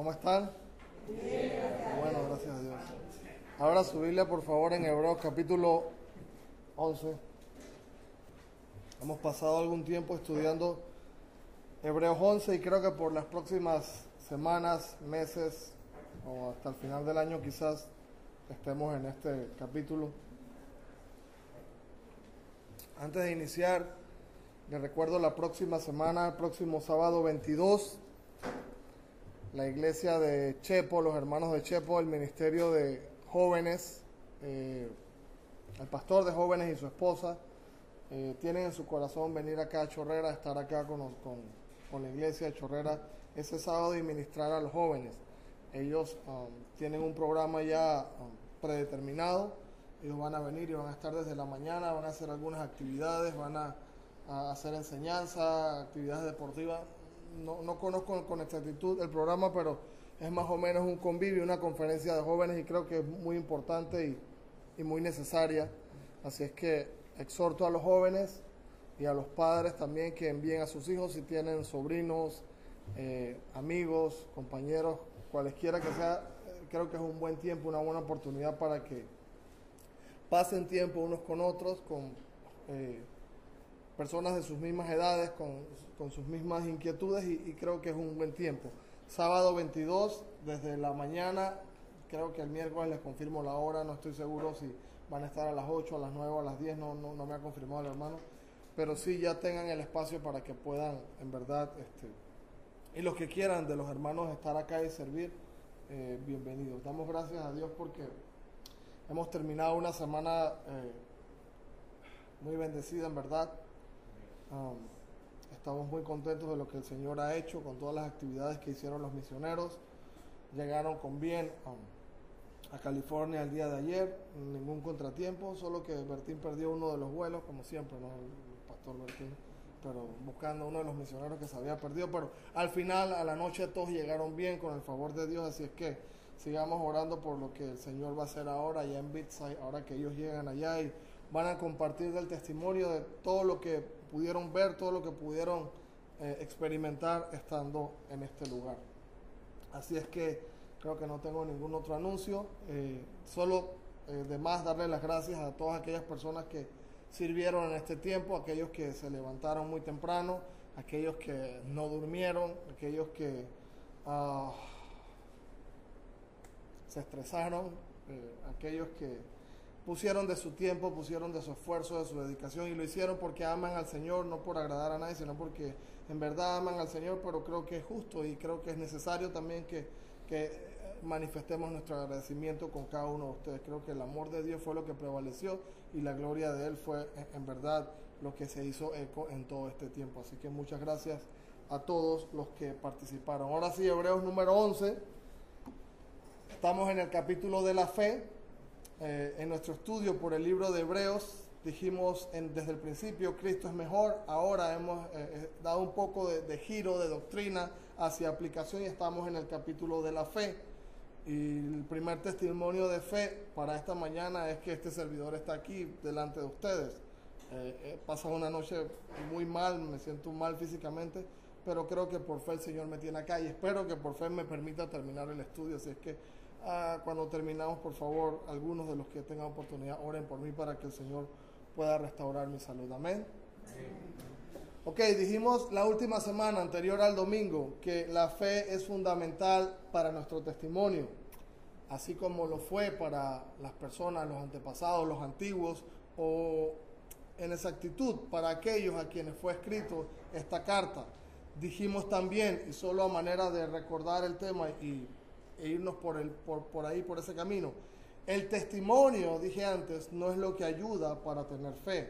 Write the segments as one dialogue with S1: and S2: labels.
S1: ¿Cómo están? Bueno, gracias a Dios. Ahora su Biblia, por favor, en Hebreos capítulo 11. Hemos pasado algún tiempo estudiando Hebreos 11 y creo que por las próximas semanas, meses o hasta el final del año quizás estemos en este capítulo. Antes de iniciar, les recuerdo la próxima semana, el próximo sábado 22, la iglesia de Chepo, los hermanos de Chepo, el ministerio de jóvenes, el pastor de jóvenes y su esposa, tienen en su corazón venir acá a Chorrera, estar acá con la iglesia de Chorrera ese sábado y ministrar a los jóvenes. Ellos tienen un programa ya predeterminado. Ellos van a venir y van a estar desde la mañana, van a hacer algunas actividades, van a hacer enseñanza, actividades deportivas. No conozco con exactitud el programa, pero es más o menos un convivio, una conferencia de jóvenes y creo que es muy importante y muy necesaria. Así es que exhorto a los jóvenes y a los padres también que envíen a sus hijos si tienen sobrinos, amigos, compañeros, cualesquiera que sea. Creo que es un buen tiempo, una buena oportunidad para que pasen tiempo unos con otros, con personas de sus mismas edades, con sus mismas inquietudes y creo que es un buen tiempo. Sábado 22, desde la mañana, creo que el miércoles les confirmo la hora, no estoy seguro si van a estar a las 8, a las 9 o a las 10, no me ha confirmado el hermano, pero sí ya tengan el espacio para que puedan, en verdad, y los que quieran de los hermanos estar acá y servir, bienvenidos. Damos gracias a Dios porque hemos terminado una semana muy bendecida, en verdad. Estamos muy contentos de lo que el Señor ha hecho con todas las actividades que hicieron los misioneros. Llegaron con bien a California el día de ayer, ningún contratiempo, solo que Bertín perdió uno de los vuelos, como siempre, ¿no? El pastor Bertín, pero buscando uno de los misioneros que se había perdido, pero al final, a la noche, todos llegaron bien con el favor de Dios, así es que sigamos orando por lo que el Señor va a hacer ahora allá en Beatside, ahora que ellos llegan allá y van a compartir del testimonio de todo lo que pudieron ver, todo lo que pudieron experimentar estando en este lugar. Así es que creo que no tengo ningún otro anuncio, solo de más darle las gracias a todas aquellas personas que sirvieron en este tiempo, aquellos que se levantaron muy temprano, aquellos que no durmieron, aquellos que se estresaron, aquellos que pusieron de su tiempo, pusieron de su esfuerzo, de su dedicación y lo hicieron porque aman al Señor, no por agradar a nadie, sino porque en verdad aman al Señor, pero creo que es justo y creo que es necesario también que manifestemos nuestro agradecimiento con cada uno de ustedes. Creo que el amor de Dios fue lo que prevaleció y la gloria de Él fue en verdad lo que se hizo eco en todo este tiempo. Así que muchas gracias a todos los que participaron. Ahora sí, Hebreos número 11. Estamos en el capítulo de la fe. En nuestro estudio por el libro de Hebreos dijimos desde el principio Cristo es mejor. Ahora hemos dado un poco de giro de doctrina hacia aplicación y estamos en el capítulo de la fe. Y el primer testimonio de fe para esta mañana es que este servidor está aquí delante de ustedes. He pasado una noche muy mal, me siento mal físicamente, pero creo que por fe el Señor me tiene acá y espero que por fe me permita terminar el estudio. Así es que cuando terminamos, por favor, algunos de los que tengan oportunidad, oren por mí para que el Señor pueda restaurar mi salud. Amén. Ok, dijimos la última semana anterior al domingo que la fe es fundamental para nuestro testimonio, así como lo fue para las personas, los antepasados, los antiguos, o en exactitud para aquellos a quienes fue escrito esta carta. Dijimos también, y solo a manera de recordar el tema e irnos por ahí, por ese camino, el testimonio, dije antes, no es lo que ayuda para tener fe,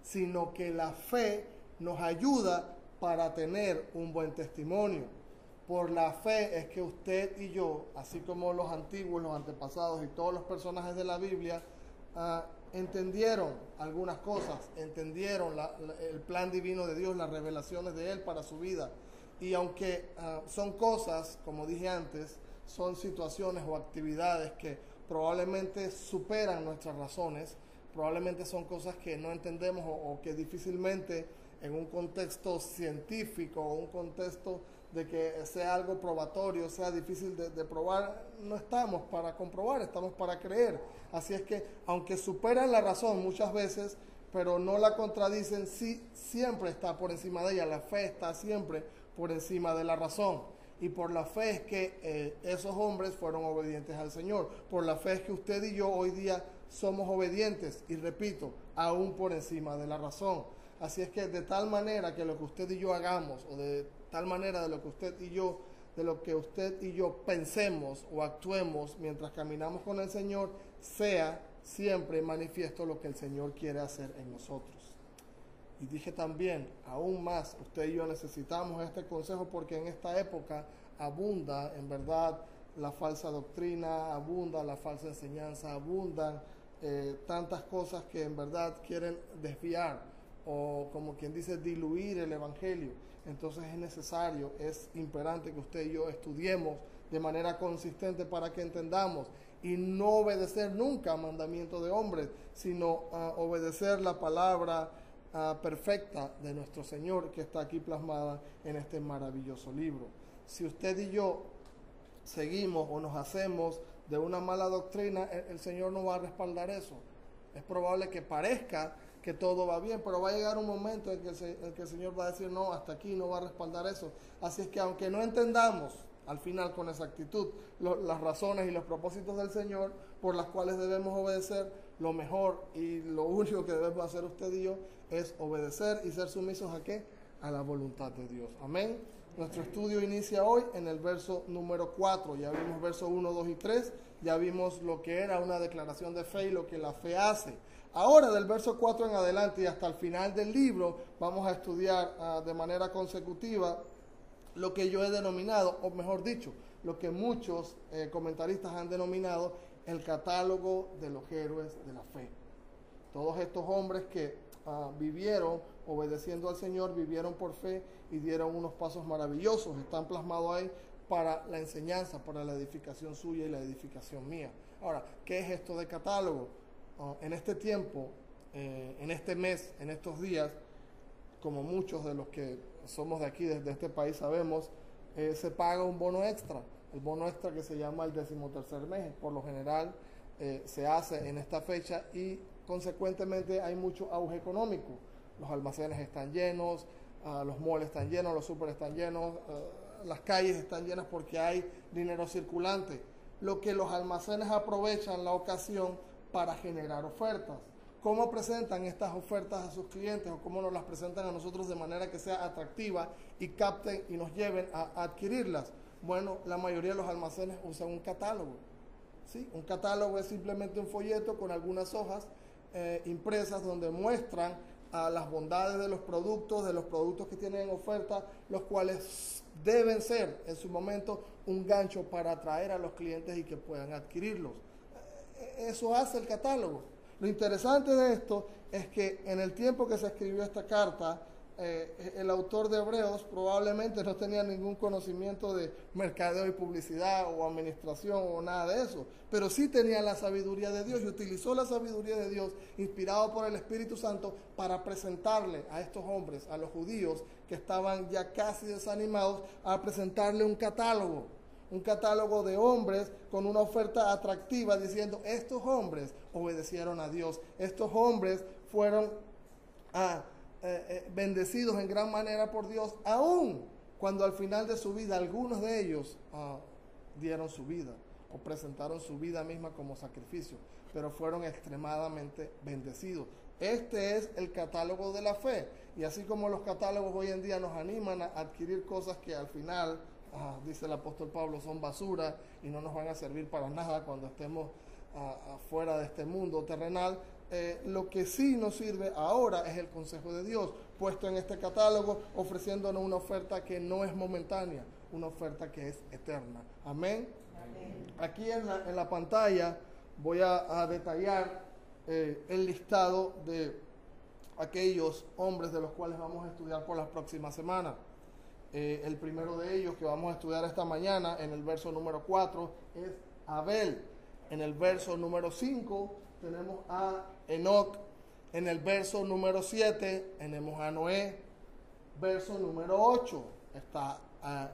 S1: sino que la fe nos ayuda para tener un buen testimonio. Por la fe es que usted y yo, así como los antiguos, los antepasados y todos los personajes de la Biblia, entendieron algunas cosas, entendieron el plan divino de Dios, las revelaciones de Él para su vida. Y aunque son cosas, como dije antes, son situaciones o actividades que probablemente superan nuestras razones, probablemente son cosas que no entendemos o que difícilmente en un contexto científico o un contexto de que sea algo probatorio, sea difícil de probar. No estamos para comprobar, estamos para creer. Así es que, aunque superan la razón muchas veces, pero no la contradicen, sí, siempre está por encima de ella. La fe está siempre por encima de la razón. Y por la fe es que esos hombres fueron obedientes al Señor. Por la fe es que usted y yo hoy día somos obedientes, y repito, aún por encima de la razón. Así es que de tal manera que lo que usted y yo hagamos, o de tal manera de lo que usted y yo pensemos o actuemos mientras caminamos con el Señor, sea siempre manifiesto lo que el Señor quiere hacer en nosotros. Y dije también, aún más, usted y yo necesitamos este consejo, porque en esta época abunda, en verdad, la falsa doctrina, abunda la falsa enseñanza, abundan tantas cosas que en verdad quieren desviar, o como quien dice, diluir el evangelio. Entonces es necesario, es imperante que usted y yo estudiemos de manera consistente para que entendamos, y no obedecer nunca a mandamiento de hombres, sino obedecer la palabra perfecta de nuestro Señor, que está aquí plasmada en este maravilloso libro. Si usted y yo seguimos o nos hacemos de una mala doctrina, el Señor no va a respaldar eso. Es probable que parezca que todo va bien, pero va a llegar un momento en que el Señor va a decir, no, hasta aquí, no va a respaldar eso. Así es que, aunque no entendamos al final con exactitud las razones y los propósitos del Señor por las cuales debemos obedecer, lo mejor y lo único que debemos hacer usted y yo es obedecer y ser sumisos ¿a qué? A la voluntad de Dios. Amén. Nuestro estudio inicia hoy en el verso número 4. Ya vimos verso 1, 2 y 3. Ya vimos lo que era una declaración de fe y lo que la fe hace. Ahora, del verso 4 en adelante y hasta el final del libro, vamos a estudiar de manera consecutiva lo que yo he denominado, o mejor dicho, lo que muchos comentaristas han denominado el catálogo de los héroes de la fe. Todos estos hombres que vivieron obedeciendo al Señor, vivieron por fe y dieron unos pasos maravillosos, están plasmados ahí para la enseñanza, para la edificación suya y la edificación mía. Ahora, ¿qué es esto de catálogo? En este tiempo, en este mes, en estos días, como muchos de los que somos de aquí, desde este país, sabemos, se paga un bono extra. El bono extra que se llama el 13º mes, por lo general se hace en esta fecha, y consecuentemente hay mucho auge económico. Los almacenes están llenos, los malls están llenos, los súper están llenos, las calles están llenas porque hay dinero circulante. Lo que los almacenes aprovechan la ocasión para generar ofertas. ¿Cómo presentan estas ofertas a sus clientes, o cómo nos las presentan a nosotros de manera que sea atractiva y capten y nos lleven a adquirirlas? Bueno, la mayoría de los almacenes usan un catálogo. ¿Sí? Un catálogo es simplemente un folleto con algunas hojas impresas donde muestran las bondades de los productos que tienen en oferta, los cuales deben ser en su momento un gancho para atraer a los clientes y que puedan adquirirlos. Eso hace el catálogo. Lo interesante de esto es que en el tiempo que se escribió esta carta, el autor de Hebreos probablemente no tenía ningún conocimiento de mercadeo y publicidad o administración o nada de eso, pero sí tenía la sabiduría de Dios, y utilizó la sabiduría de Dios inspirado por el Espíritu Santo para presentarle a estos hombres, a los judíos que estaban ya casi desanimados, a presentarle un catálogo de hombres con una oferta atractiva, diciendo: estos hombres obedecieron a Dios, estos hombres fueron bendecidos en gran manera por Dios, aun cuando al final de su vida algunos de ellos dieron su vida o presentaron su vida misma como sacrificio, pero fueron extremadamente bendecidos. Este es el catálogo de la fe, y así como los catálogos hoy en día nos animan a adquirir cosas que al final, dice el apóstol Pablo, son basura y no nos van a servir para nada cuando estemos fuera de este mundo terrenal, lo que sí nos sirve ahora es el consejo de Dios puesto en este catálogo, ofreciéndonos una oferta que no es momentánea, una oferta que es eterna. Amén. Amén. Aquí en la pantalla voy a detallar el listado de aquellos hombres de los cuales vamos a estudiar por las próximas semanas. El primero de ellos que vamos a estudiar esta mañana en el verso número 4 es Abel. En el verso número 5 tenemos a Enoc. En el verso número 7 tenemos a Noé. Verso número 8, está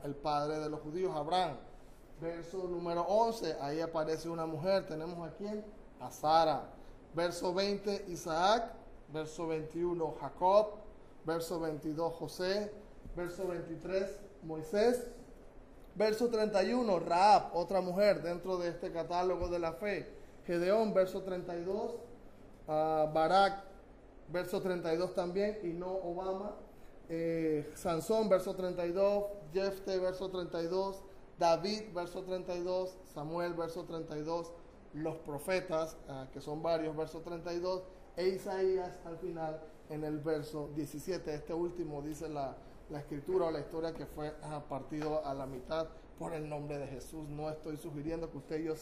S1: el padre de los judíos, Abraham. Verso número 11, ahí aparece una mujer. ¿Tenemos a quién? A Sara. Verso 20, Isaac. Verso 21, Jacob. Verso 22, José. Verso 23, Moisés. Verso 31, Rahab, otra mujer dentro de este catálogo de la fe. Gedeón, verso 32. Barak, verso 32 también, y no Obama. Sansón, verso 32. Jefte, verso 32. David, verso 32. Samuel, verso 32. Los profetas, que son varios, verso 32. E Isaías al final en el verso 17. Este último dice la escritura o la historia que fue partido a la mitad por el nombre de Jesús. No estoy sugiriendo que usted y yo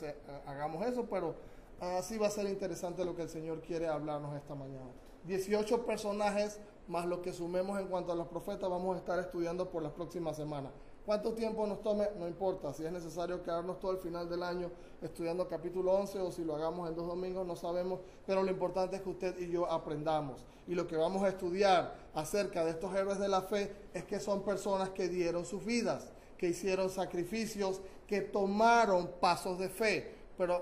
S1: hagamos eso, pero así va a ser interesante lo que el Señor quiere hablarnos esta mañana. 18 personajes más lo que sumemos en cuanto a los profetas vamos a estar estudiando por las próximas semanas. ¿Cuánto tiempo nos tome? No importa. Si es necesario quedarnos todo el final del año estudiando capítulo 11 o si lo hagamos en 2 domingos, no sabemos. Pero lo importante es que usted y yo aprendamos. Y lo que vamos a estudiar acerca de estos héroes de la fe es que son personas que dieron sus vidas, que hicieron sacrificios, que tomaron pasos de fe. Pero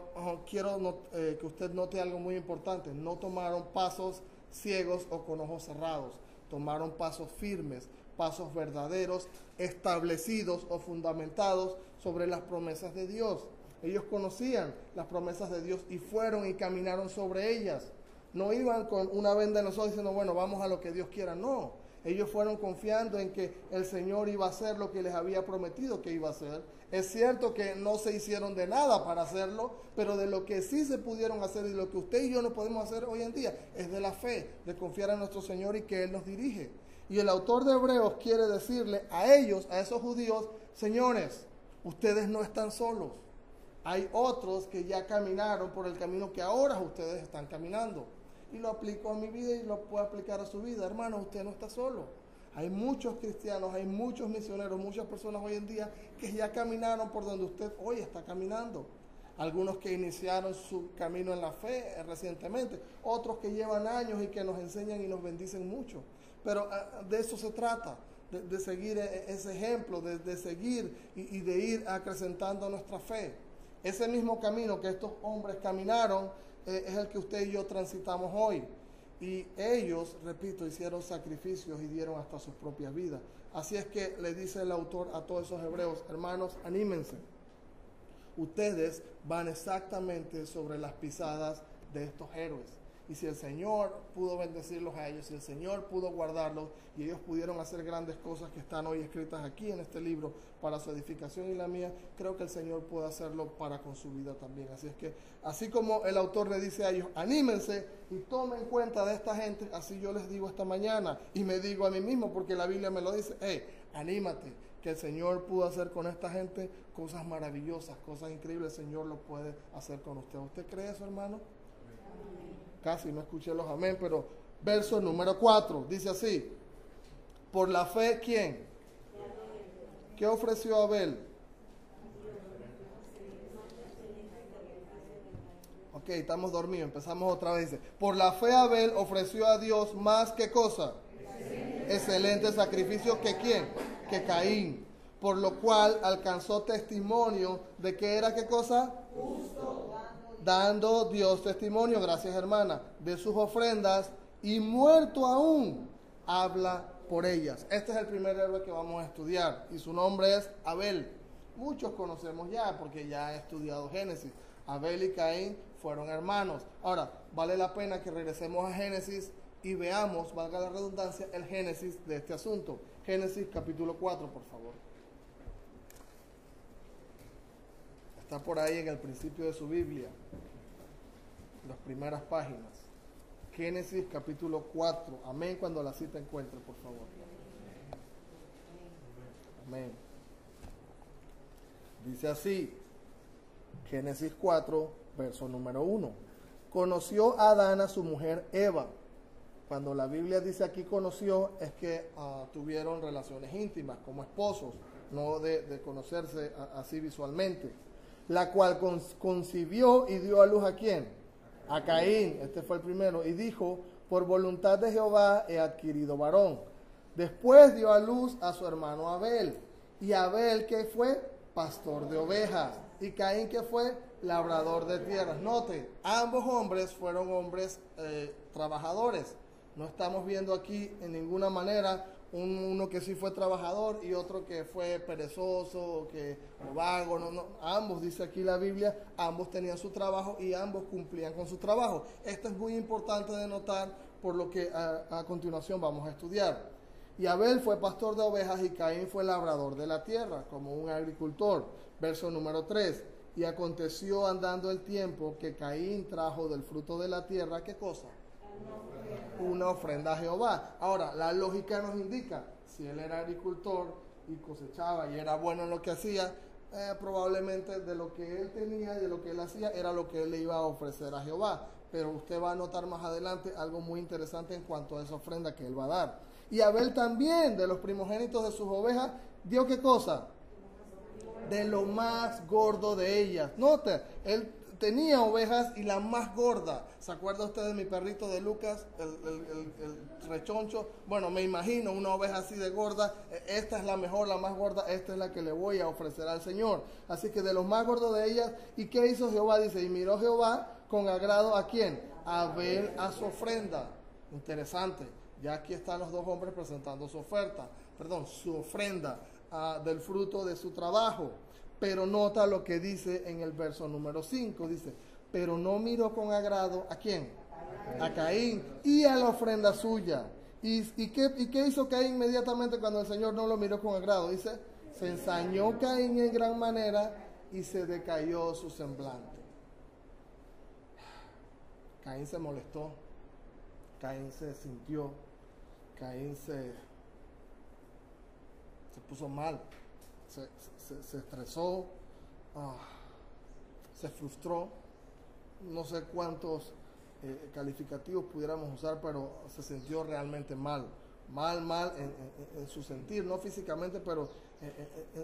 S1: quiero que usted note algo muy importante. No tomaron pasos ciegos o con ojos cerrados. Tomaron pasos firmes, pasos verdaderos, establecidos o fundamentados sobre las promesas de Dios. Ellos conocían las promesas de Dios y fueron y caminaron sobre ellas. No iban con una venda en los ojos diciendo, bueno, vamos a lo que Dios quiera. No, ellos fueron confiando en que el Señor iba a hacer lo que les había prometido que iba a hacer. Es cierto que no se hicieron de nada para hacerlo, pero de lo que sí se pudieron hacer y lo que usted y yo no podemos hacer hoy en día es de la fe, de confiar en nuestro Señor y que Él nos dirige. Y el autor de Hebreos quiere decirle a ellos, a esos judíos, señores, ustedes no están solos. Hay otros que ya caminaron por el camino que ahora ustedes están caminando. Y lo aplico a mi vida y lo puedo aplicar a su vida. Hermano, usted no está solo. Hay muchos cristianos, hay muchos misioneros, muchas personas hoy en día que ya caminaron por donde usted hoy está caminando. Algunos que iniciaron su camino en la fe recientemente, otros que llevan años y que nos enseñan y nos bendicen mucho. Pero de eso se trata, de seguir ese ejemplo, de seguir y de ir acrecentando nuestra fe. Ese mismo camino que estos hombres caminaron es el que usted y yo transitamos hoy. Y ellos, repito, hicieron sacrificios y dieron hasta sus propias vidas. Así es que le dice el autor a todos esos hebreos, hermanos, anímense. Ustedes van exactamente sobre las pisadas de estos héroes. Y si el Señor pudo bendecirlos a ellos, si el Señor pudo guardarlos y ellos pudieron hacer grandes cosas que están hoy escritas aquí en este libro para su edificación y la mía, creo que el Señor puede hacerlo para con su vida también. Así es que, así como el autor le dice a ellos, anímense y tomen cuenta de esta gente, así yo les digo esta mañana y me digo a mí mismo, porque la Biblia me lo dice, anímate, que el Señor pudo hacer con esta gente cosas maravillosas, cosas increíbles, el Señor lo puede hacer con usted. ¿Usted cree eso, hermano? Casi no escuché los amén, pero verso número 4, dice así, por la fe, ¿quién? ¿Qué ofreció Abel? Ok, estamos dormidos, empezamos otra vez, dice, por la fe Abel ofreció a Dios más que cosa, excelente sacrificio que ¿quién? Que Caín, por lo cual alcanzó testimonio de que era ¿qué cosa? Justo. Dando Dios testimonio, gracias hermana, de sus ofrendas y muerto aún, habla por ellas. Este es el primer héroe que vamos a estudiar y su nombre es Abel. Muchos conocemos ya porque ya he estudiado Génesis. Abel y Caín fueron hermanos. Ahora, vale la pena que regresemos a Génesis y veamos, valga la redundancia, el Génesis de este asunto. Génesis capítulo 4, por favor. Está por ahí en el principio de su Biblia, las primeras páginas. Génesis capítulo 4. Amén cuando la cita encuentre, por favor. Amén. Dice así, Génesis 4, verso número 1. Conoció Adán a su mujer Eva. Cuando la Biblia dice aquí conoció, es que tuvieron relaciones íntimas como esposos, no de conocerse así visualmente. La cual concibió y dio a luz ¿a quién? A Caín, este fue el primero, y dijo, por voluntad de Jehová he adquirido varón. Después dio a luz a su hermano Abel. Y Abel, ¿qué fue? Pastor de ovejas. Y Caín, ¿qué fue? Labrador de tierras. Note, ambos hombres fueron hombres trabajadores. No estamos viendo aquí en ninguna manera uno que sí fue trabajador y otro que fue perezoso o vago. No. Ambos, dice aquí la Biblia, ambos tenían su trabajo y ambos cumplían con su trabajo. Esto es muy importante de notar, por lo que a continuación vamos a estudiar. Y Abel fue pastor de ovejas y Caín fue labrador de la tierra, como un agricultor. Verso número 3. Y aconteció andando el tiempo que Caín trajo del fruto de la tierra, ¿qué cosa? Una ofrenda a Jehová. Ahora, la lógica nos indica, si él era agricultor y cosechaba y era bueno en lo que hacía, probablemente de lo que él tenía y de lo que él hacía era lo que él le iba a ofrecer a Jehová. Pero usted va a notar más adelante algo muy interesante en cuanto a esa ofrenda que él va a dar. Y Abel también, de los primogénitos de sus ovejas, dio ¿qué cosa? De lo más gordo de ellas. Note, él tenía ovejas y la más gorda. ¿Se acuerda usted de mi perrito de Lucas, el rechoncho? Bueno, me imagino una oveja así de gorda. Esta es la mejor, la más gorda. Esta es la que le voy a ofrecer al Señor. Así que de los más gordos de ellas. ¿Y qué hizo Jehová? Dice, y miró Jehová con agrado ¿a quién? A Abel, a su ofrenda. Interesante. Ya aquí están los dos hombres presentando su ofrenda del fruto de su trabajo. Pero nota lo que dice en el verso número 5. Dice, pero no miró con agrado ¿a quién? A Caín y a la ofrenda suya. ¿Y qué hizo Caín inmediatamente cuando el Señor no lo miró con agrado? Dice, se ensañó Caín en gran manera y se decayó su semblante. Caín se molestó. Caín se sintió. Caín se puso mal. Se estresó, se frustró, no sé cuántos calificativos pudiéramos usar, pero se sintió realmente mal en su sentir, no físicamente, pero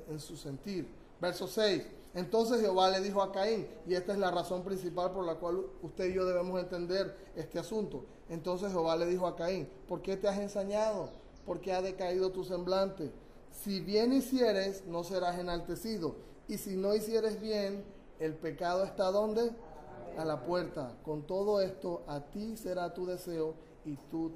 S1: en su sentir. Verso 6, entonces Jehová le dijo a Caín, y esta es la razón principal por la cual usted y yo debemos entender este asunto. Entonces Jehová le dijo a Caín, ¿por qué te has ensañado? ¿Por qué ha decaído tu semblante? Si bien hicieres, no serás enaltecido. Y si no hicieres bien, el pecado está ¿dónde? A la puerta. Con todo esto, a ti será tu deseo y tú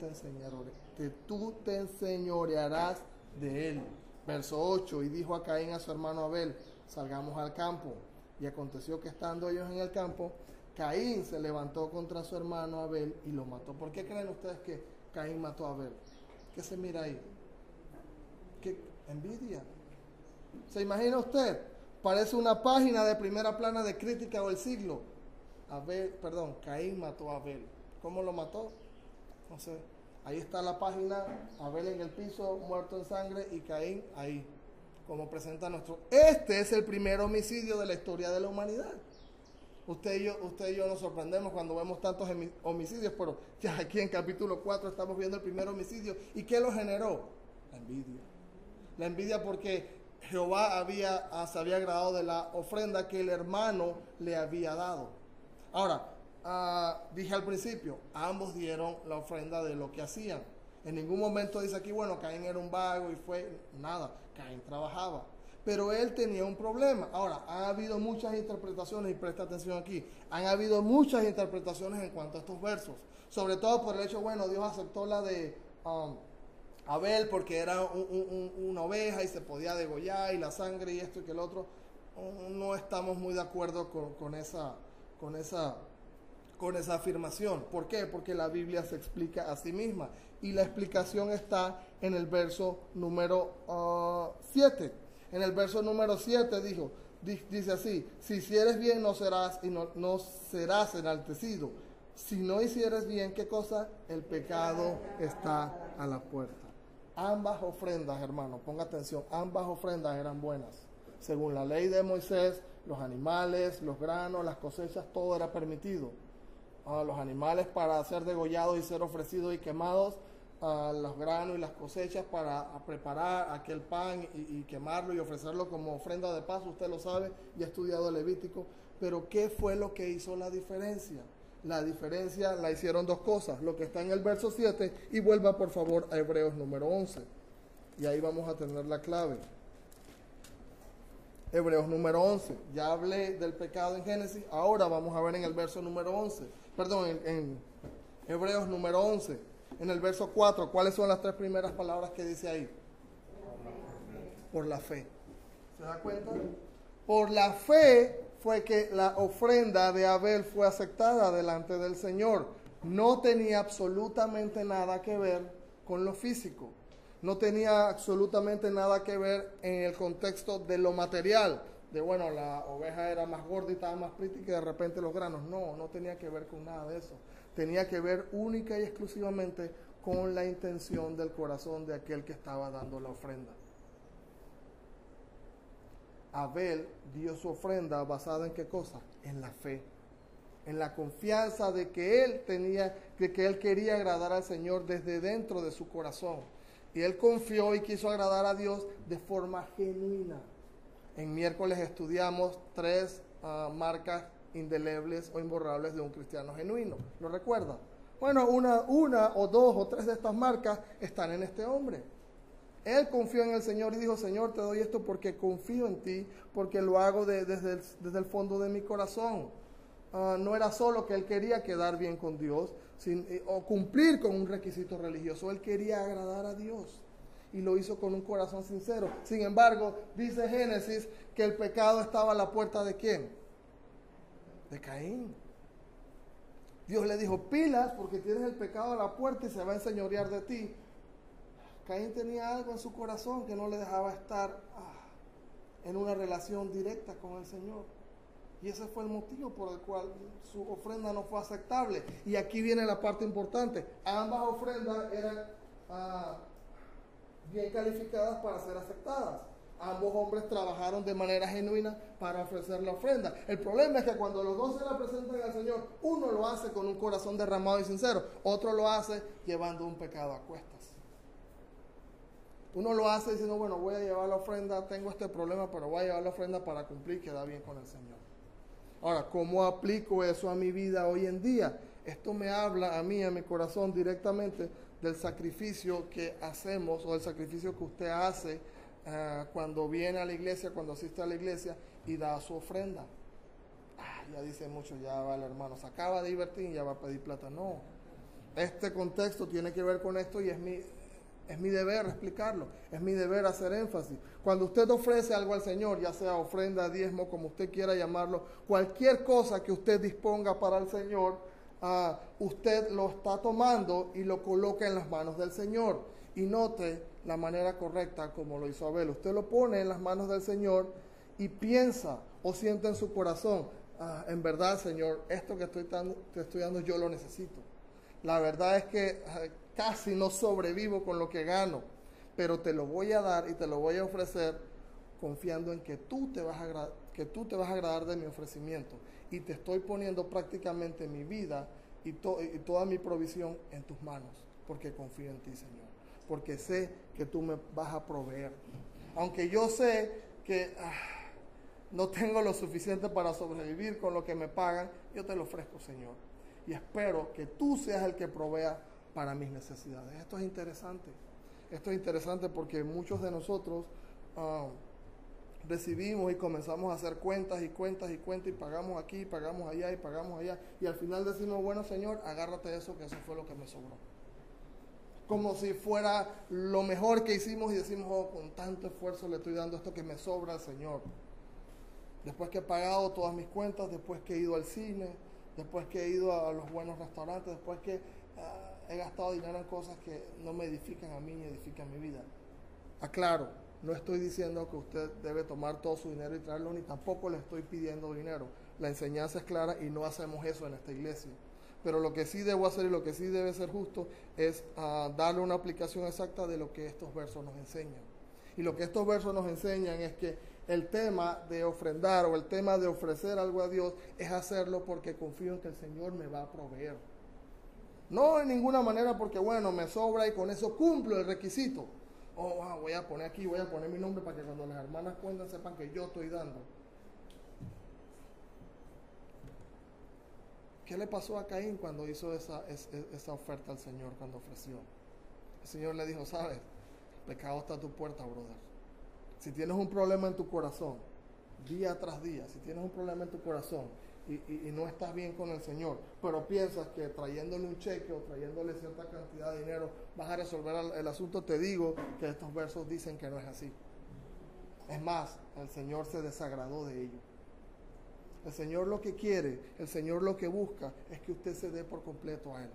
S1: te enseñorearás de él. Verso 8. Y dijo a Caín a su hermano Abel, salgamos al campo. Y aconteció que estando ellos en el campo, Caín se levantó contra su hermano Abel y lo mató. ¿Por qué creen ustedes que Caín mató a Abel? ¿Qué se mira ahí? ¿Qué? Envidia. ¿Se imagina usted? Parece una página de primera plana de Crítica o El Siglo. Caín mató a Abel. ¿Cómo lo mató? No sé. Ahí está la página, Abel en el piso, muerto en sangre, y Caín ahí, como presenta nuestro... Este es el primer homicidio de la historia de la humanidad. Usted y yo nos sorprendemos cuando vemos tantos homicidios, pero ya aquí en capítulo 4 estamos viendo el primer homicidio. ¿Y qué lo generó? La envidia. La envidia porque Jehová se había agradado de la ofrenda que el hermano le había dado. Ahora, dije al principio, ambos dieron la ofrenda de lo que hacían. En ningún momento dice aquí, bueno, Caín era un vago y fue nada. Caín trabajaba. Pero él tenía un problema. Ahora, ha habido muchas interpretaciones, y presta atención aquí, han habido muchas interpretaciones en cuanto a estos versos. Sobre todo por el hecho, bueno, Dios aceptó la de... Abel porque era una oveja y se podía degollar y la sangre y esto y que el otro. No estamos muy de acuerdo con esa afirmación. ¿Por qué? Porque la Biblia se explica a sí misma y la explicación está en el verso número 7. En el verso número 7 dice así, si hicieres bien no serás enaltecido. Si no hicieres bien, ¿qué cosa? El pecado está a la puerta. Ambas ofrendas, hermano, ponga atención, ambas ofrendas eran buenas. Según la ley de Moisés, los animales, los granos, las cosechas, todo era permitido. Los animales para ser degollados y ser ofrecidos y quemados, los granos y las cosechas para preparar aquel pan y quemarlo y ofrecerlo como ofrenda de paz, usted lo sabe y ha estudiado Levítico. Pero ¿qué fue lo que hizo la diferencia? La diferencia la hicieron dos cosas, lo que está en el verso 7, y vuelva por favor a Hebreos número 11. Y ahí vamos a tener la clave. Hebreos número 11. Ya hablé del pecado en Génesis. Ahora vamos a ver en el verso número 11. Perdón, en Hebreos número 11. En el verso 4. ¿Cuáles son las tres primeras palabras que dice ahí? Por la fe. ¿Se da cuenta? Por la fe fue que la ofrenda de Abel fue aceptada delante del Señor. No tenía absolutamente nada que ver con lo físico. No tenía absolutamente nada que ver en el contexto de lo material. De bueno, la oveja era más gorda y estaba más pretty que de repente los granos. No tenía que ver con nada de eso. Tenía que ver única y exclusivamente con la intención del corazón de aquel que estaba dando la ofrenda. Abel dio su ofrenda basada en qué cosa? En la fe, en la confianza de que él quería agradar al Señor desde dentro de su corazón. Y él confió y quiso agradar a Dios de forma genuina. En miércoles estudiamos 3 marcas indelebles o imborrables de un cristiano genuino. ¿Lo recuerda? Bueno, una o 2 o 3 de estas marcas están en este hombre. Él confió en el Señor y dijo, Señor, te doy esto porque confío en ti, porque lo hago desde el fondo de mi corazón. No era solo que él quería quedar bien con Dios o cumplir con un requisito religioso, él quería agradar a Dios y lo hizo con un corazón sincero. Sin embargo, dice Génesis que el pecado estaba a la puerta ¿de quién? De Caín. Dios le dijo, pilas porque tienes el pecado a la puerta y se va a enseñorear de ti. Caín tenía algo en su corazón que no le dejaba estar en una relación directa con el Señor. Y ese fue el motivo por el cual su ofrenda no fue aceptable. Y aquí viene la parte importante. Ambas ofrendas eran bien calificadas para ser aceptadas. Ambos hombres trabajaron de manera genuina para ofrecer la ofrenda. El problema es que cuando los dos se la presentan al Señor, uno lo hace con un corazón derramado y sincero, otro lo hace llevando un pecado a cuestas. Uno lo hace diciendo, bueno, voy a llevar la ofrenda, tengo este problema, pero voy a llevar la ofrenda para cumplir, queda bien con el Señor. Ahora, ¿cómo aplico eso a mi vida hoy en día? Esto me habla a mí, a mi corazón, directamente del sacrificio que hacemos o del sacrificio que usted hace cuando viene a la iglesia, cuando asiste a la iglesia y da su ofrenda. Ya dice mucho, ya va el hermano, se acaba de divertir y ya va a pedir plata. No, este contexto tiene que ver con esto y es mi deber explicarlo, es mi deber hacer énfasis. Cuando usted ofrece algo al Señor, ya sea ofrenda, diezmo, como usted quiera llamarlo, cualquier cosa que usted disponga para el Señor, usted lo está tomando y lo coloca en las manos del Señor. Y note la manera correcta como lo hizo Abel. Usted lo pone en las manos del Señor y piensa o siente en su corazón, en verdad, Señor, esto que estoy dando yo lo necesito. La verdad es que casi no sobrevivo con lo que gano, pero te lo voy a dar y te lo voy a ofrecer confiando en que tú te vas a agradar de mi ofrecimiento. Y te estoy poniendo prácticamente mi vida y toda mi provisión en tus manos, porque confío en ti, Señor. Porque sé que tú me vas a proveer. Aunque yo sé que no tengo lo suficiente para sobrevivir con lo que me pagan, yo te lo ofrezco, Señor. Y espero que tú seas el que provea para mis necesidades. Esto es interesante. Esto es interesante porque muchos de nosotros recibimos y comenzamos a hacer cuentas y cuentas y cuentas y pagamos aquí, pagamos allá y pagamos allá. Y al final decimos, bueno, Señor, agárrate de eso, que eso fue lo que me sobró. Como si fuera lo mejor que hicimos y decimos, oh, con tanto esfuerzo le estoy dando esto que me sobra al Señor. Después que he pagado todas mis cuentas, después que he ido al cine, después que he ido a los buenos restaurantes, después que he gastado dinero en cosas que no me edifican a mí ni edifican mi vida. Aclaro, no estoy diciendo que usted debe tomar todo su dinero y traerlo, ni tampoco le estoy pidiendo dinero. La enseñanza es clara y no hacemos eso en esta iglesia. Pero lo que sí debo hacer y lo que sí debe ser justo es darle una aplicación exacta de lo que estos versos nos enseñan. Y lo que estos versos nos enseñan es que el tema de ofrendar o el tema de ofrecer algo a Dios es hacerlo porque confío en que el Señor me va a proveer. No en ninguna manera porque, bueno, me sobra y con eso cumplo el requisito. Voy a poner aquí, voy a poner mi nombre para que cuando las hermanas cuentan sepan que yo estoy dando. ¿Qué le pasó a Caín cuando hizo esa oferta al Señor, cuando ofreció? El Señor le dijo, ¿sabes? pecado está a tu puerta, brother. Si tienes un problema en tu corazón, día tras día, si tienes un problema en tu corazón y no estás bien con el Señor, pero piensas que trayéndole un cheque o trayéndole cierta cantidad de dinero vas a resolver el asunto, te digo que estos versos dicen que no es así. Es más, el Señor se desagradó de ello. El Señor lo que quiere, el Señor lo que busca es que usted se dé por completo a Él.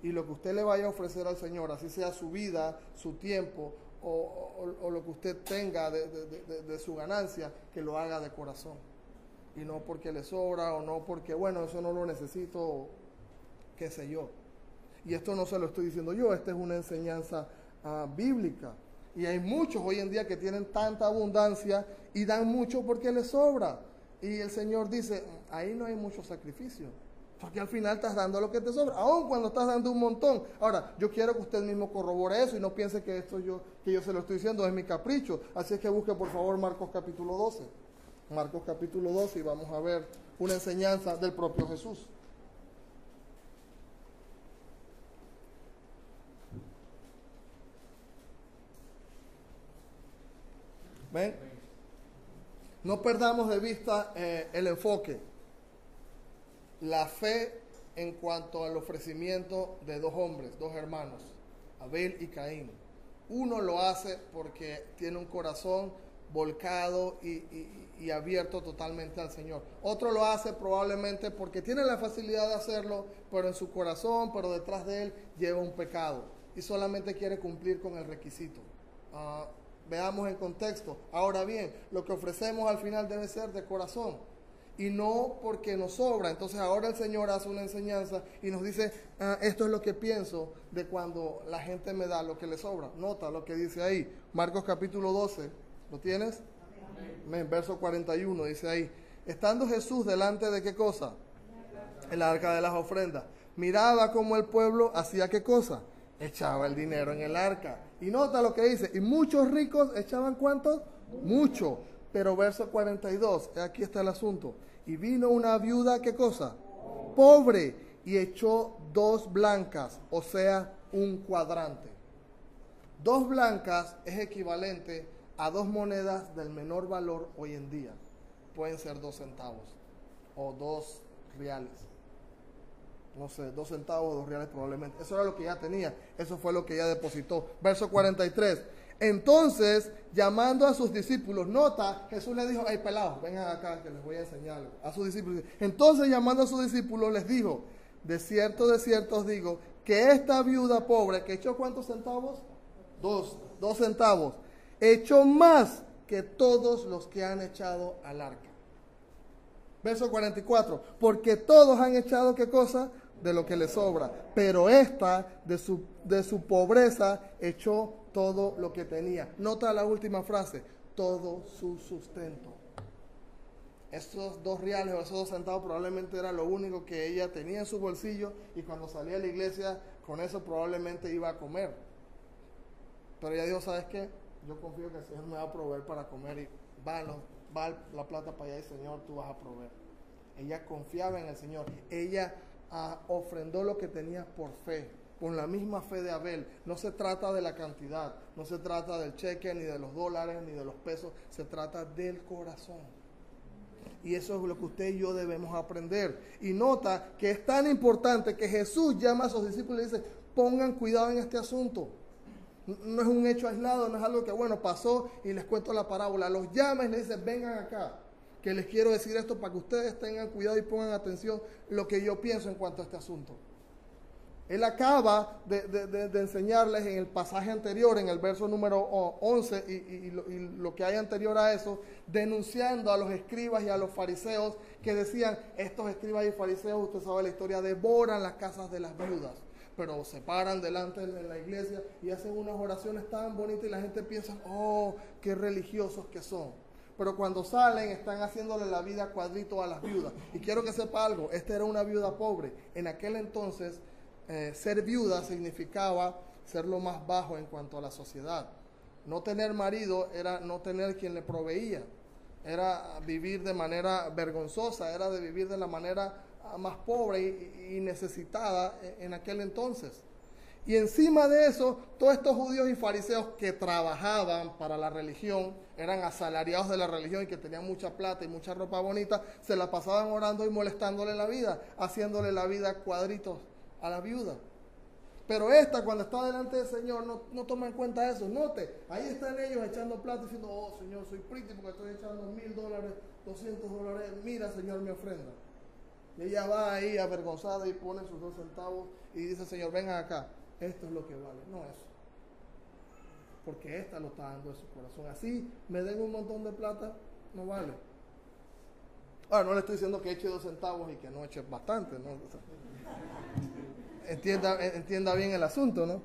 S1: Y lo que usted le vaya a ofrecer al Señor, así sea su vida, su tiempo o lo que usted tenga de su ganancia, que lo haga de corazón. Y no porque le sobra o no porque, bueno, eso no lo necesito, qué sé yo. Y esto no se lo estoy diciendo yo, esta es una enseñanza bíblica. Y hay muchos hoy en día que tienen tanta abundancia y dan mucho porque les sobra. Y el Señor dice, ahí no hay mucho sacrificio, porque al final estás dando lo que te sobra, aun cuando estás dando un montón. Ahora, yo quiero que usted mismo corrobore eso y no piense que esto que yo se lo estoy diciendo es mi capricho. Así es que busque por favor Marcos capítulo 12. Marcos capítulo 12 y vamos a ver una enseñanza del propio Jesús. ¿Ven? No perdamos de vista el enfoque. La fe en cuanto al ofrecimiento de dos hombres, dos hermanos, Abel y Caín. Uno lo hace porque tiene un corazón volcado y abierto totalmente al Señor. Otro lo hace probablemente porque tiene la facilidad de hacerlo, pero en su corazón, pero detrás de él lleva un pecado y solamente quiere cumplir con el requisito. Veamos en contexto. Ahora bien, lo que ofrecemos al final debe ser de corazón y no porque nos sobra. Entonces ahora el Señor hace una enseñanza y nos dice, esto es lo que pienso de cuando la gente me da lo que le sobra. Nota lo que dice ahí, Marcos capítulo 12, ¿lo tienes? Amén. Verso 41 dice ahí, estando Jesús delante de ¿qué cosa? El arca de las ofrendas. Miraba cómo el pueblo hacía ¿qué cosa? Echaba el dinero en el arca. Y nota lo que dice, y muchos ricos echaban ¿cuántos? Mucho. Pero verso 42, aquí está el asunto. Y vino una viuda, ¿qué cosa? Pobre, y echó 2 blancas, o sea, un cuadrante. 2 blancas es equivalente a 2 monedas del menor valor hoy en día. Pueden ser 2 centavos o 2 reales. No sé, 2 centavos o 2 reales probablemente. Eso era lo que ella tenía. Eso fue lo que ella depositó. Verso 43. Entonces, llamando a sus discípulos, nota, Jesús le dijo, hey pelados, vengan acá que les voy a enseñar algo. A sus discípulos. Entonces, llamando a sus discípulos, les dijo, de cierto os digo, que esta viuda pobre, que echó ¿cuántos centavos? 2 centavos. Echó más que todos los que han echado al arca. Verso 44. Porque todos han echado ¿qué cosa? De lo que les sobra. Pero esta, de su pobreza, echó todo lo que tenía. Nota la última frase. Todo su sustento. Esos 2 reales o esos 2 centavos probablemente era lo único que ella tenía en su bolsillo. Y cuando salía a la iglesia, con eso probablemente iba a comer. Pero ella dijo, ¿sabes qué? Yo confío que el Señor me va a proveer para comer y va la plata para allá y Señor, tú vas a proveer. Ella confiaba en el Señor. Ella ofrendó lo que tenía por fe, con la misma fe de Abel. No se trata de la cantidad, no se trata del cheque, ni de los dólares, ni de los pesos, se trata del corazón. Y eso es lo que usted y yo debemos aprender. Y nota que es tan importante que Jesús llama a sus discípulos y dice, pongan cuidado en este asunto. No es un hecho aislado, no es algo que, bueno, pasó y les cuento la parábola. Los llama y les dice, vengan acá, que les quiero decir esto para que ustedes tengan cuidado y pongan atención lo que yo pienso en cuanto a este asunto. Él acaba de enseñarles en el pasaje anterior, en el verso número 11 y lo que hay anterior a eso, denunciando a los escribas y a los fariseos que decían, estos escribas y fariseos, usted sabe la historia, devoran las casas de las viudas. Pero se paran delante de la iglesia y hacen unas oraciones tan bonitas y la gente piensa, oh, qué religiosos que son. Pero cuando salen están haciéndole la vida cuadrito a las viudas. Y quiero que sepa algo, esta era una viuda pobre. En aquel entonces, ser viuda significaba ser lo más bajo en cuanto a la sociedad. No tener marido era no tener quien le proveía. Era vivir de manera vergonzosa, era de vivir de la manera más pobre y necesitada en aquel entonces. Y encima de eso, todos estos judíos y fariseos que trabajaban para la religión, eran asalariados de la religión y que tenían mucha plata y mucha ropa bonita, se la pasaban orando y molestándole la vida, haciéndole la vida cuadritos a la viuda. Pero esta, cuando está delante del Señor, no toma en cuenta eso. Note, ahí están ellos echando plata diciendo, oh Señor, soy pretty porque estoy echando $1,000, $200. Mira, Señor, mi ofrenda. Y ella va ahí avergonzada y pone sus 2 centavos y dice, Señor, vengan acá. Esto es lo que vale, no eso. Porque esta lo está dando de su corazón. Así me den un montón de plata, no vale. Ahora, no le estoy diciendo que eche 2 centavos y que no eche bastante, ¿no? O sea, entienda bien el asunto, ¿no?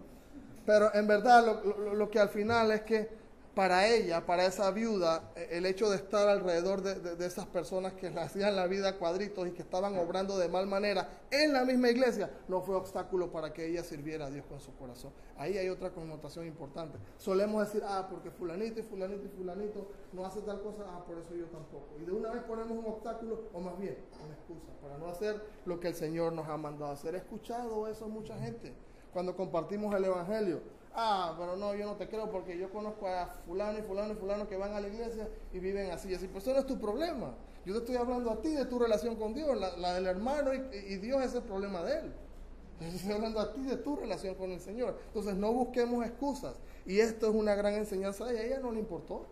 S1: Pero en verdad lo que al final es que para ella, para esa viuda, el hecho de estar alrededor de esas personas que le hacían la vida a cuadritos y que estaban obrando de mal manera en la misma iglesia, no fue obstáculo para que ella sirviera a Dios con su corazón. Ahí hay otra connotación importante. Solemos decir, porque fulanito y fulanito y fulanito no hace tal cosa, por eso yo tampoco. Y de una vez ponemos un obstáculo, o más bien, una excusa, para no hacer lo que el Señor nos ha mandado hacer. He escuchado eso mucha gente cuando compartimos el Evangelio. Pero no, yo no te creo porque yo conozco a fulano y fulano y fulano que van a la iglesia y viven así y así. Pues eso no es tu problema. Yo te estoy hablando a ti de tu relación con Dios, la del hermano y Dios es el problema de él. Yo estoy hablando a ti de tu relación con el Señor. Entonces no busquemos excusas. Y esto es una gran enseñanza a ella no le importó.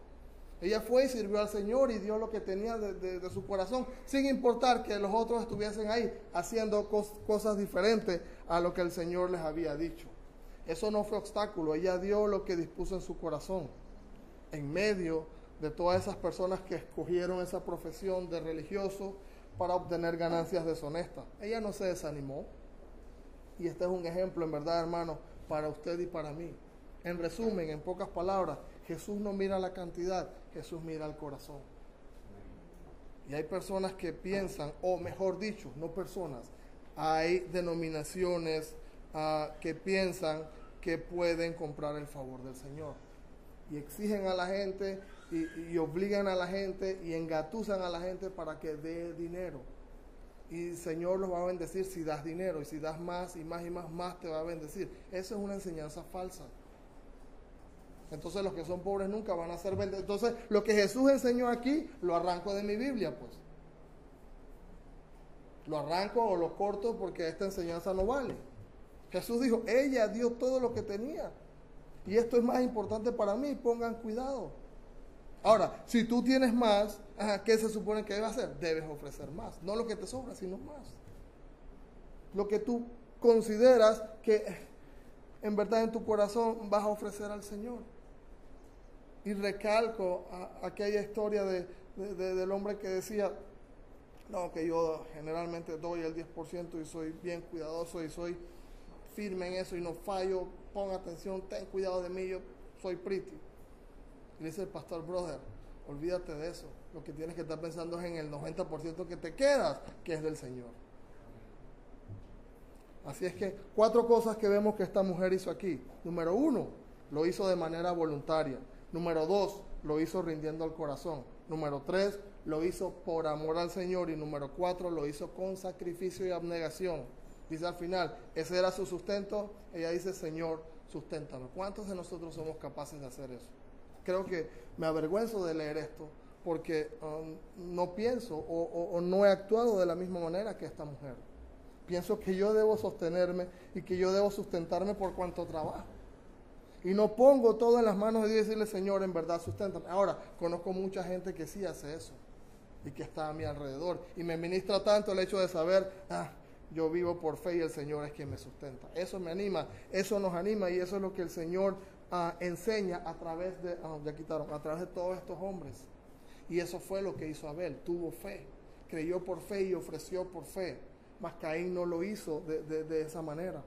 S1: Ella fue y sirvió al Señor y dio lo que tenía de su corazón, sin importar que los otros estuviesen ahí haciendo cosas diferentes a lo que el Señor les había dicho. Eso no fue obstáculo, ella dio lo que dispuso en su corazón, en medio de todas esas personas que escogieron esa profesión de religioso para obtener ganancias deshonestas. Ella no se desanimó. Y este es un ejemplo, en verdad, hermano, para usted y para mí. En resumen, en pocas palabras, Jesús no mira la cantidad, Jesús mira el corazón. Y hay personas que piensan, o mejor dicho, no personas, hay denominaciones que piensan que pueden comprar el favor del Señor. Y exigen a la gente y obligan a la gente y engatusan a la gente para que dé dinero. Y el Señor los va a bendecir si das dinero. Y si das más y más y más te va a bendecir. Eso es una enseñanza falsa. Entonces los que son pobres nunca van a ser bendecidos. Entonces lo que Jesús enseñó aquí lo arranco de mi Biblia, pues. Lo arranco o lo corto porque esta enseñanza no vale. Jesús dijo, ella dio todo lo que tenía. Y esto es más importante para mí, pongan cuidado. Ahora, si tú tienes más, ¿qué se supone que debes hacer? Debes ofrecer más. No lo que te sobra, sino más. Lo que tú consideras que en verdad en tu corazón vas a ofrecer al Señor. Y recalco aquella historia del hombre que decía, no, que yo generalmente doy el 10% y soy bien cuidadoso y soy firme en eso y no fallo, pon atención, ten cuidado de mí, yo soy pretty. Y le dice el pastor, brother, olvídate de eso. Lo que tienes que estar pensando es en el 90% que te quedas, que es del Señor. Así es que 4 cosas que vemos que esta mujer hizo aquí. Número 1, lo hizo de manera voluntaria. Número 2, lo hizo rindiendo al corazón. Número 3, lo hizo por amor al Señor. Y número 4, lo hizo con sacrificio y abnegación. Dice al final, ese era su sustento. Ella dice, Señor, susténtame. ¿Cuántos de nosotros somos capaces de hacer eso? Creo que me avergüenzo de leer esto porque no pienso o no he actuado de la misma manera que esta mujer. Pienso que yo debo sostenerme y que yo debo sustentarme por cuanto trabajo. Y no pongo todo en las manos de Dios y decirle, Señor, en verdad, susténtame. Ahora, conozco mucha gente que sí hace eso y que está a mi alrededor. Y me ministra tanto el hecho de saber, yo vivo por fe y el Señor es quien me sustenta. Eso me anima, eso nos anima y eso es lo que el Señor enseña a través de todos estos hombres. Y eso fue lo que hizo Abel, tuvo fe, creyó por fe y ofreció por fe. Mas Caín no lo hizo de esa manera.